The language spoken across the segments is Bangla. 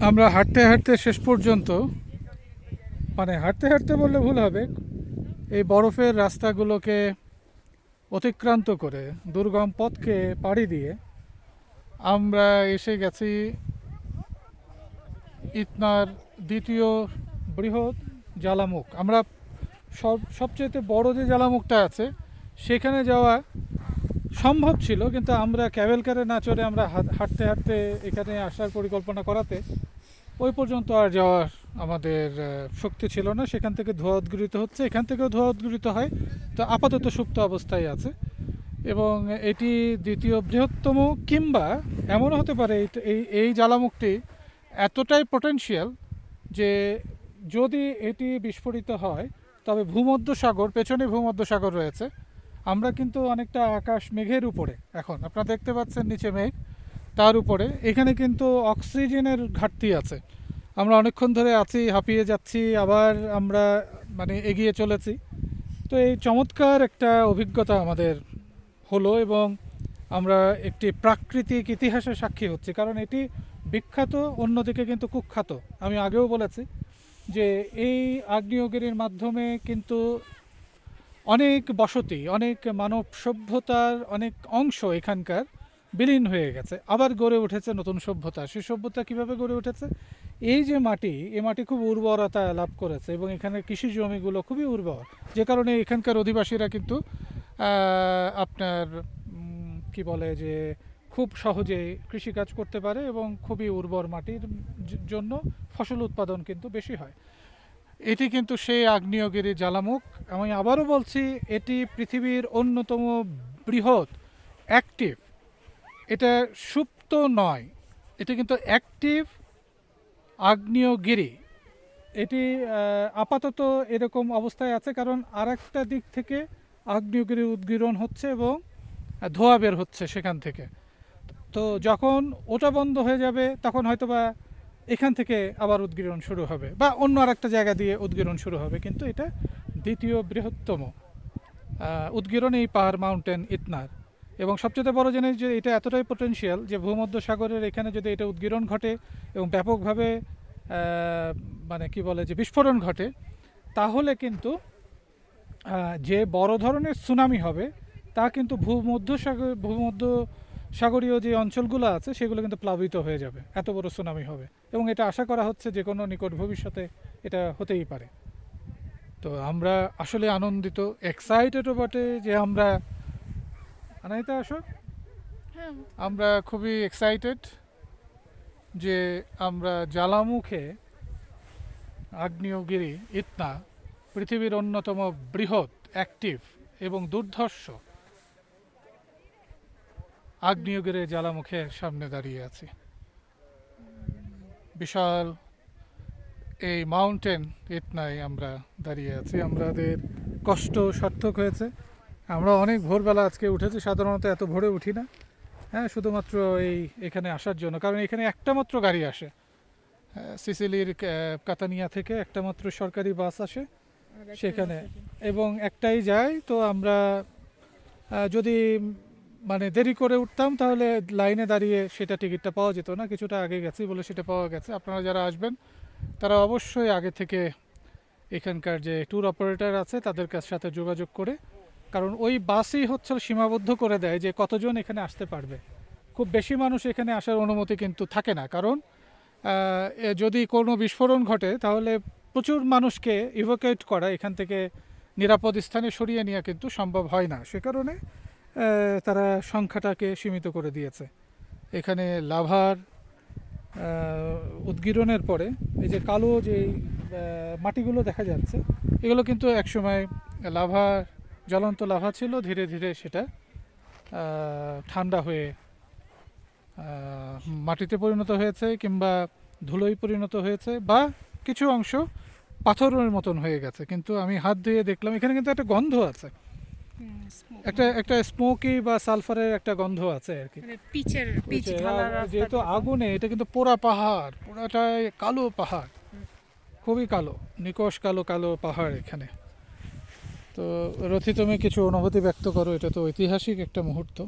আমরা হাঁটতে হাঁটতে শেষ পর্যন্ত, মানে হাঁটতে হাঁটতে বললে ভুল হবে, এই বরফের রাস্তাগুলোকে অতিক্রান্ত করে দুর্গম পথকে পাড়ি দিয়ে আমরা এসে গেছি ইতনার দ্বিতীয় বৃহৎ জ্বালামুখ। আমরা সবচেয়ে বড় যে জ্বালামুখটা আছে সেখানে যাওয়া সম্ভব ছিল, কিন্তু আমরা ক্যাবেল কারে না চড়ে আমরা হাঁটতে হাঁটতে এখানে আসার পরিকল্পনা করাতে ওই পর্যন্ত আর যাওয়ার আমাদের শক্তি ছিল না। সেখান থেকে ধোঁয়া উদ্গৃহীত হচ্ছে, এখান থেকেও ধোঁয়া উদ্গৃহীত হয়। তো আপাতত সুপ্ত অবস্থায় আছে এবং এটি দ্বিতীয় বৃহত্তম, কিংবা এমনও হতে পারে এই এই জ্বালামুখটি এতটাই পোটেনশিয়াল যে যদি এটি বিস্ফোরিত হয় তবে ভূমধ্যসাগর, পেছনে ভূমধ্যসাগর রয়েছে। আমরা কিন্তু অনেকটা আকাশ মেঘের উপরে, এখন আপনারা দেখতে পাচ্ছেন নিচে মেঘ, তার উপরে এখানে কিন্তু অক্সিজেনের ঘাটতি আছে। আমরা অনেকক্ষণ ধরে আছি, হাঁপিয়ে যাচ্ছি, আবার আমরা মানে এগিয়ে চলেছি। তো এই চমৎকার একটা অভিজ্ঞতা আমাদের হলো এবং আমরা একটি প্রাকৃতিক ইতিহাসের সাক্ষী হচ্ছি, কারণ এটি বিখ্যাত, অন্যদিকে কিন্তু কুখ্যাত। আমি আগেও বলেছি যে এই আগ্নেয়গিরির মাধ্যমে কিন্তু অনেক বসতি, অনেক মানব সভ্যতার অনেক অংশ এখানকার বিলীন হয়ে গেছে, আবার গড়ে উঠেছে নতুন সভ্যতা। সেই সভ্যতা কীভাবে গড়ে উঠেছে? এই যে মাটি, এই মাটি খুব উর্বরতা লাভ করেছে এবং এখানে কৃষি জমিগুলো খুবই উর্বর, যে কারণে এখানকার অধিবাসীরা কিন্তু আপনার কি বলে যে খুব সহজে কৃষিকাজ করতে পারে এবং খুবই উর্বর মাটির জন্য ফসল উৎপাদন কিন্তু বেশি হয়। এটি কিন্তু সেই আগ্নেয়গিরি জ্বালামুখ। আমি আবারও বলছি, এটি পৃথিবীর অন্যতম বৃহৎ অ্যাক্টিভ, এটা সুপ্ত নয়, এটি কিন্তু অ্যাক্টিভ আগ্নেয়গিরি। এটি আপাতত এরকম অবস্থায় আছে কারণ আর একটা দিক থেকে আগ্নেয়গিরি উদ্গীরণ হচ্ছে এবং ধোঁয়া বের হচ্ছে সেখান থেকে। তো যখন ওটা বন্ধ হয়ে যাবে তখন হয়তোবা এখান থেকে আবার উদ্গীরণ শুরু হবে বা অন্য আর একটা জায়গা দিয়ে উদ্গীরণ শুরু হবে, কিন্তু এটা দ্বিতীয় বৃহত্তম উদ্গীরণ এই পাহাড় মাউন্টেন ইতনার। এবং সবচেয়ে বড় জিনিস যে এটা এতটাই পোটেনশিয়াল যে ভূমধ্যসাগরের এখানে যদি এটা উদ্গীরণ ঘটে এবং ব্যাপকভাবে মানে কি বলে যে বিস্ফোরণ ঘটে, তাহলে কিন্তু যে বড় ধরনের সুনামি হবে তা কিন্তু ভূমধ্যসাগরীয় যে অঞ্চলগুলো আছে সেগুলো কিন্তু প্লাবিত হয়ে যাবে, এত বড় সুনামি হবে। এবং এটা আশা করা হচ্ছে যে কোনো নিকট ভবিষ্যতে এটা হতেই পারে। তো আমরা আসলে আনন্দিত, এক্সাইটেডও বটে যে আমরা, আনাইতে আসো, হ্যাঁ। আমরা খুবই এক্সাইটেড যে আমরা জ্বালামুখে আগ্নেয়গিরি ইতনা, পৃথিবীর অন্যতম বৃহৎ অ্যাক্টিভ এবং দুর্ধর্ষ আগ্নেয়গিরির জ্বালামুখের সামনে দাঁড়িয়ে আছি। বিশাল এই মাউন্টেন ইতনায় আমরা দাঁড়িয়ে আছি, আমাদের কষ্ট সার্থক হয়েছে। আমরা অনেক ভোরবেলা আজকে উঠেছি, সাধারণত এত ভোরে উঠি না। হ্যাঁ, শুধুমাত্র এই এখানে আসার জন্য, কারণ এখানে একটা মাত্র গাড়ি আসে, সিসিলির কাতানিয়া থেকে একটা মাত্র সরকারি বাস আসে সেখানে, এবং একটাই যায়। তো আমরা যদি মানে দেরি করে উঠতাম তাহলে লাইনে দাঁড়িয়ে সেটা টিকিটটা পাওয়া যেত না, কিছুটা আগে গেছি বলে সেটা পাওয়া গেছে। আপনারা যারা আসবেন তারা অবশ্যই আগে থেকে এখানকার যে ট্যুর অপারেটর আছে তাদের সাথে যোগাযোগ করে, কারণ ওই বাসই হচ্ছে সীমাবদ্ধ করে দেয় যে কতজন এখানে আসতে পারবে। খুব বেশি মানুষ এখানে আসার অনুমতি কিন্তু থাকে না, কারণ যদি কোনো বিস্ফোরণ ঘটে তাহলে প্রচুর মানুষকে ইভোকুয়েট করা, এখান থেকে নিরাপদ স্থানে সরিয়ে নেওয়া কিন্তু সম্ভব হয় না। সে কারণে তারা সংখ্যাটাকে সীমিত করে দিয়েছে। এখানে লাভার উদ্গীরণের পরে এই যে কালো যে মাটিগুলো দেখা যাচ্ছে, এগুলো কিন্তু একসময় লাভা, জ্বলন্ত লাভা ছিল, ধীরে ধীরে সেটা ঠান্ডা হয়ে মাটিতে পরিণত হয়েছে কিংবা ধুলোয় পরিণত হয়েছে, বা কিছু অংশ পাথরের মতন হয়ে গেছে। কিন্তু আমি হাত ধুয়ে দেখলাম এখানে কিন্তু একটা গন্ধ আছে, একটা একটা স্মোকি বা সালফারের একটা গন্ধ আছে আর কি। মানে পিচ ঢালা যেহেতু রাস্তাটা তো। আগুনে, এটা কিন্তু পোড়া পাহাড়, পোড়াটাই কালো পাহাড়, খুবই কালো, নিকশ কালো কালো পাহাড় এখানে। তো রথি, তুমি কিছু অনুভূতি ব্যক্ত করো, এটা তো ঐতিহাসিক একটা মুহূর্ত।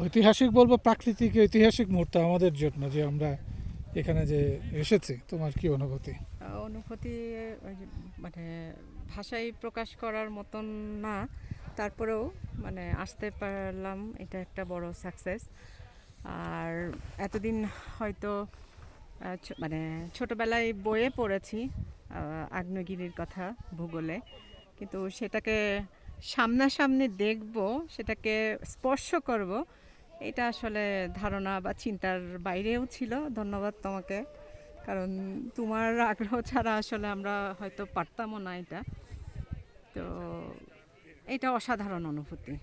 ঐতিহাসিক বলবো, প্রাকৃতিক ঐতিহাসিক মুহূর্ত আমাদের জন্য যে আমরা এখানে যে এসেছি। তোমার কি অনুভূতি? অনুভূতি ওই যে মানে ভাষায় প্রকাশ করার মতন না, তারপরেও মানে আসতে পারলাম, এটা একটা বড় সাকসেস। আর এতদিন হয়তো মানে ছোটবেলায় বইয়ে পড়েছি আগ্নেয়গিরির কথা ভূগোলে, কিন্তু সেটাকে সামনাসামনি দেখব, সেটাকে স্পর্শ করব, এটা আসলে ধারণা বা চিন্তার বাইরেও ছিল। ধন্যবাদ তোমাকে, কারণ তোমার আগ্রহ ছাড়া আসলে আমরা হয়তো পারতামও না এটা। তো এটা অসাধারণ অনুভূতি,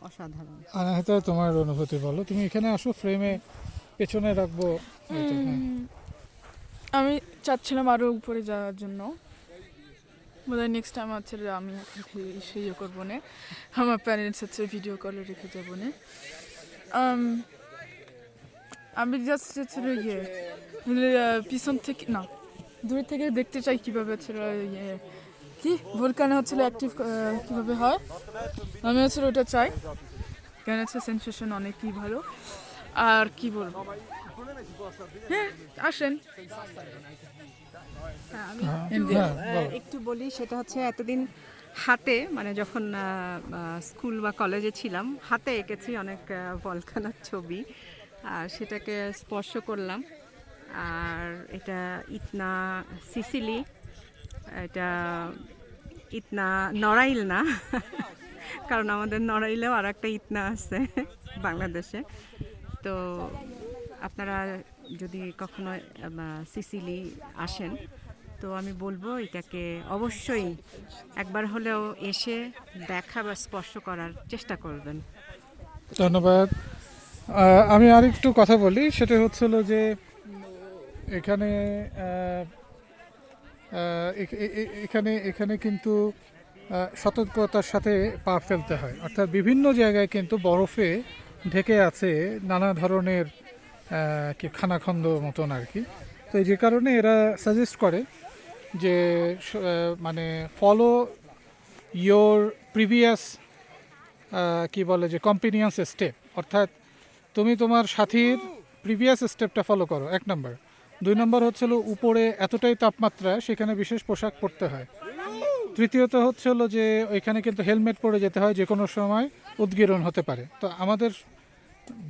অসাধারণ। আনাহিতা, তোমার অনুভূতি বলো। তুমি এখানে আসো, ফ্রেমে পেছনে রাখবো এটা, হ্যাঁ। আমি চাচ্ছিলাম আরও উপরে যাওয়ার জন্য, বোধহয় নেক্সট টাইম হচ্ছে আমি সেই করবো না, আমার প্যারেন্টস হচ্ছে ভিডিও কলে রেখে যাবো না। আমি জাস্ট হচ্ছে ইয়ে পিছন থেকে না, দূর থেকে দেখতে চাই কীভাবে হচ্ছে ইয়ে কি ভোলকানে হচ্ছিল অ্যাক্টিভ কীভাবে হয়, আমি হচ্ছে ওটা চাই, কেন হচ্ছে সেন্সেশন অনেকই ভালো। আর কি বলবো, হ্যাঁ আসেন। আমি হ্যাঁ, বলো। একটু বলি, সেটা হচ্ছে এতদিন হাতে মানে যখন স্কুল বা কলেজে ছিলাম, হাতে এঁকেছি অনেক ভলকানোর ছবি, আর সেটাকে স্পর্শ করলাম। আর এটা ইতনা সিসিলি, এটা ইতনা নড়াইল না কারণ আমাদের নড়াইলেও আর একটা ইতনা আছে বাংলাদেশে। তো আপনারা যদি কখনো সিসিলি আসেন, তো আমি বলবো এটাকে অবশ্যই একবার হলেও এসে দেখা বা স্পর্শ করার চেষ্টা করবেন। ধন্যবাদ। আমি আর একটু কথা বলি, সেটা হচ্ছিল যে এখানে এখানে এখানে কিন্তু সতর্কতার সাথে পা ফেলতে হয়, অর্থাৎ বিভিন্ন জায়গায় কিন্তু বরফে ঢেকে আছে নানা ধরনের কি খানাখন্দ মতন আর কি। তো যে কারণে এরা সাজেস্ট করে যে মানে ফলো ইয়োর প্রিভিয়াস কি বলে যে কম্পিনিয়ান্স স্টেপ, অর্থাৎ তুমি তোমার সাথীর প্রিভিয়াস স্টেপটা ফলো করো, 1 নম্বর। 2 নম্বর হচ্ছিল উপরে এতটাই তাপমাত্রা, সেখানে বিশেষ পোশাক পরতে হয়। তৃতীয়ত হচ্ছে হলো যে ওইখানে কিন্তু হেলমেট পরে যেতে হয়, যে কোনো সময় উদ্গীরণ হতে পারে। তো আমাদের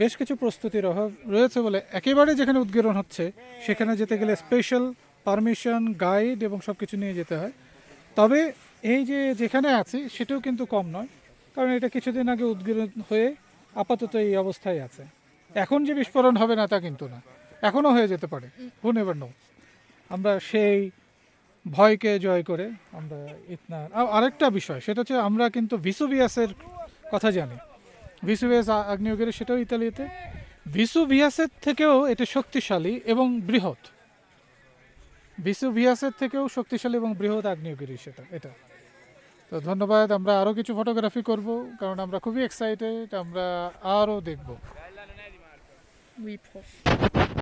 বেশ কিছু প্রস্তুতির অভাব রয়েছে বলে একেবারে যেখানে উদ্গীরণ হচ্ছে সেখানে যেতে গেলে স্পেশাল পারমিশন, গাইড এবং সব কিছু নিয়ে যেতে হয়। তবে এই যে যেখানে আছি সেটাও কিন্তু কম নয়, কারণ এটা কিছুদিন আগে উদ্গীরণ হয়ে আপাতত এই অবস্থায় আছে। এখন যে বিস্ফোরণ হবে না তা কিন্তু না, এখনও হয়ে যেতে পারে, হু নেভার নো। আমরা সেই ভয়কে জয় করে আমরা আরেকটা বিষয়, সেটা হচ্ছে আমরা কিন্তু ভিসুভিয়াসের কথা জানি। ভিসুভিয়াস আগ্নেয়গিরি, সেটাও ইতালিতে। ভিসুভিয়াসের থেকেও এটা শক্তিশালী এবং বৃহৎ, ভিসুভিয়াসের থেকেও শক্তিশালী এবং বৃহৎ আগ্নেয়গিরি সেটা, এটা। তো ধন্যবাদ। আমরা আরও কিছু ফটোগ্রাফি করব, কারণ আমরা খুবই এক্সাইটেড, আমরা আরও দেখব। উইপ